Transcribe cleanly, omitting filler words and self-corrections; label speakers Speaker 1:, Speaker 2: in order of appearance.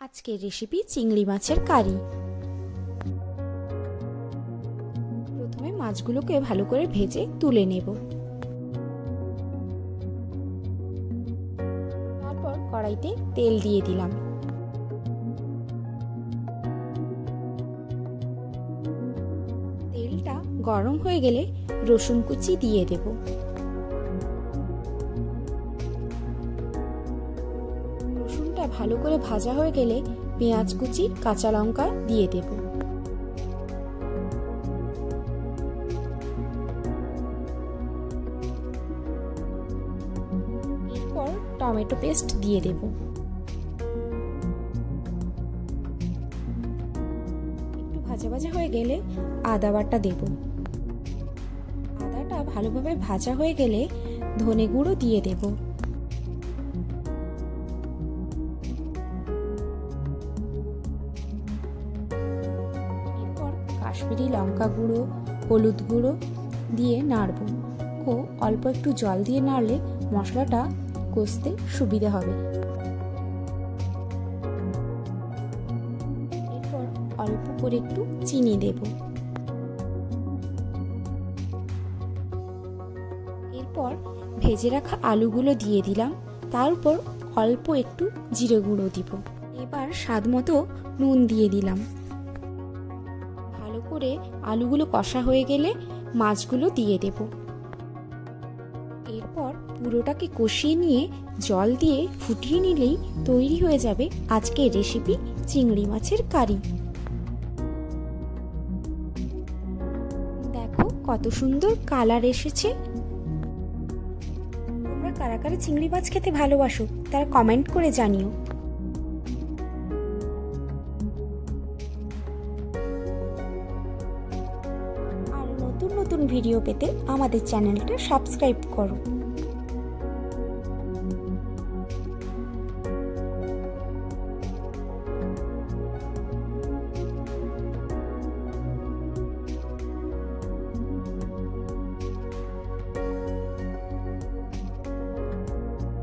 Speaker 1: আজকের রেসিপি চিংড়ি মাছের কারি। প্রথমে মাছগুলোকে ভালো করে ভেজে তুলে নেব। তারপর কড়াইতে তেল দিয়ে দিলাম। তেলটা গরম হয়ে গেলে রসুন কুচি দিয়ে দেব। রসুনটা ভালো করে ভাজা হয়ে গেলে পেঁয়াজ কুচি, কাঁচা লঙ্কা দিয়ে দেব। এরপর টমেটো পেস্ট দিয়ে দেব। একটু ভাজা ভাজা হয়ে গেলে আদা বাটা দেব। আদাটা ভালোভাবে ভাজা হয়ে গেলে ধনে গুঁড়ো দিয়ে দেব। কাশ্মীরি লঙ্কা গুঁড়ো, হলুদ গুঁড়ো দিয়ে নাড়ব ও অল্প একটু জল দিয়ে নাড়লে মশলাটা কষতে সুবিধা হবে। এরপর অল্প করে একটু চিনি দেব। এরপর ভেজে রাখা আলুগুলো দিয়ে দিলাম। তার উপর অল্প একটু জিরে গুঁড়ো দিব। এবার স্বাদ মতো নুন দিয়ে দিলাম। ভালো করে আলুগুলো কষা হয়ে গেলে মাছগুলো দিয়ে দেব। এরপর পুরোটাকে কষিয়ে নিয়ে জল দিয়ে ফুটিয়ে নিলেই তৈরি হয়ে যাবে আজকের রেসিপি চিংড়ি মাছের কারি। দেখো কত সুন্দর কালার এসেছে। তোমরা কারা কারা চিংড়ি মাছ খেতে ভালোবাসো তারা কমেন্ট করে জানিও। নতুন নতুন ভিডিও পেতে আমাদের চ্যানেলটা সাবস্ক্রাইব করো।